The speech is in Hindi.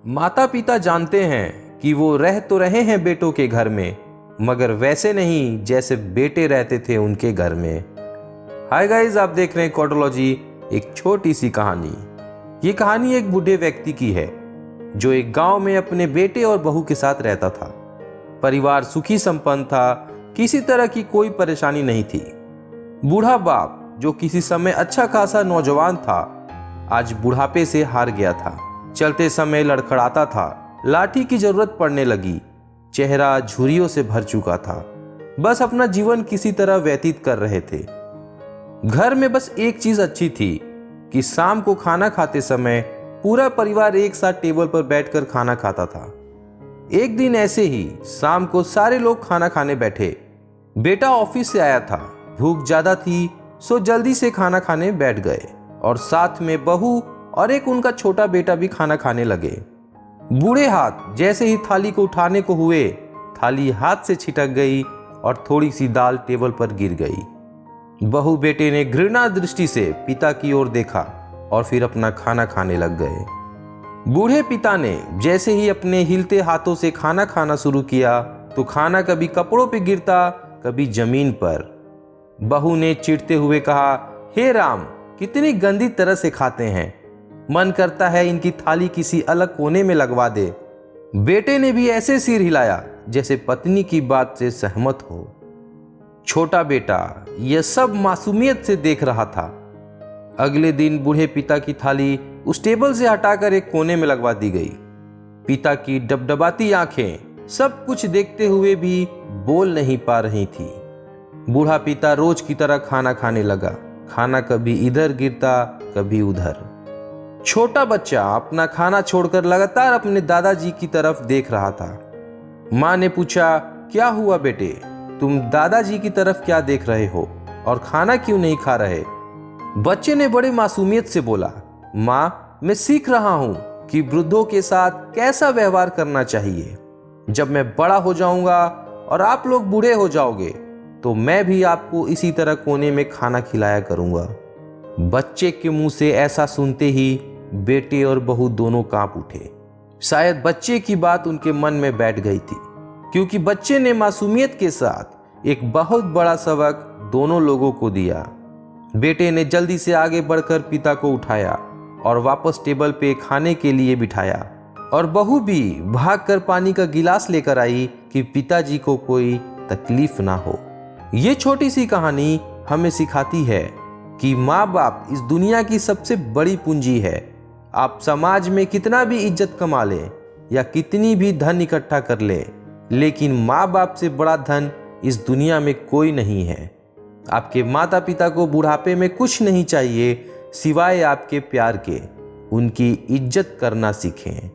माता पिता जानते हैं कि वो रह तो रहे हैं बेटों के घर में, मगर वैसे नहीं जैसे बेटे रहते थे उनके घर में। हाय गाइस, आप देख रहे हैं कोडोलॉजी, एक छोटी सी कहानी। ये कहानी एक बूढ़े व्यक्ति की है जो एक गांव में अपने बेटे और बहू के साथ रहता था। परिवार सुखी संपन्न था, किसी तरह की कोई परेशानी नहीं थी। बूढ़ा बाप जो किसी समय अच्छा खासा नौजवान था, आज बुढ़ापे से हार गया था। चलते समय लड़खड़ाता था, लाठी की जरूरत पड़ने लगी, चेहरा झुर्रियों से भर चुका था। बस अपना जीवन किसी तरह व्यतीत कर रहे थे। घर में बस एक चीज अच्छी थी कि शाम को खाना खाते समय पूरा परिवार एक साथ टेबल पर बैठकर खाना खाता था। एक दिन ऐसे ही शाम को सारे लोग खाना खाने बैठे। बेटा ऑफिस से आया था, भूख ज्यादा थी, सो जल्दी से खाना खाने बैठ गए और साथ में बहू और एक उनका छोटा बेटा भी खाना खाने लगे। बूढ़े हाथ जैसे ही थाली को उठाने को हुए, थाली हाथ से छिटक गई और थोड़ी सी दाल टेबल पर गिर गई। बहू बेटे ने घृणा दृष्टि से पिता की ओर देखा और फिर अपना खाना खाने लग गए। बूढ़े पिता ने जैसे ही अपने हिलते हाथों से खाना खाना शुरू किया तो खाना कभी कपड़ों पे गिरता, कभी जमीन पर। बहू ने चिढ़ते हुए कहा, हे राम, कितनी गंदी तरह से खाते हैं, मन करता है इनकी थाली किसी अलग कोने में लगवा दे। बेटे ने भी ऐसे सिर हिलाया जैसे पत्नी की बात से सहमत हो। छोटा बेटा यह सब मासूमियत से देख रहा था। अगले दिन बूढ़े पिता की थाली उस टेबल से हटाकर एक कोने में लगवा दी गई। पिता की डबडबाती आंखें सब कुछ देखते हुए भी बोल नहीं पा रही थी। बूढ़ा पिता रोज की तरह खाना खाने लगा। खाना कभी इधर गिरता, कभी उधर। छोटा बच्चा अपना खाना छोड़कर लगातार अपने दादाजी की तरफ देख रहा था। माँ ने पूछा, क्या हुआ बेटे, तुम दादाजी की तरफ क्या देख रहे हो और खाना क्यों नहीं खा रहे? बच्चे ने बड़े मासूमियत से बोला, माँ, मैं सीख रहा हूं कि वृद्धों के साथ कैसा व्यवहार करना चाहिए। जब मैं बड़ा हो जाऊंगा और आप लोग बूढ़े हो जाओगे तो मैं भी आपको इसी तरह कोने में खाना खिलाया करूंगा। बच्चे के मुंह से ऐसा सुनते ही बेटे और बहू दोनों कांप उठे। शायद बच्चे की बात उनके मन में बैठ गई थी, क्योंकि बच्चे ने मासूमियत के साथ एक बहुत बड़ा सबक दोनों लोगों को दिया। बेटे ने जल्दी से आगे बढ़कर पिता को उठाया और वापस टेबल पे खाने के लिए बिठाया, और बहू भी भागकर पानी का गिलास लेकर आई कि पिताजी को कोई तकलीफ ना हो। ये छोटी सी कहानी हमें सिखाती है कि माँ बाप इस दुनिया की सबसे बड़ी पूंजी है। आप समाज में कितना भी इज्जत कमा लें या कितनी भी धन इकट्ठा कर लें, लेकिन माँ बाप से बड़ा धन इस दुनिया में कोई नहीं है। आपके माता पिता को बुढ़ापे में कुछ नहीं चाहिए सिवाय आपके प्यार के। उनकी इज्जत करना सीखें।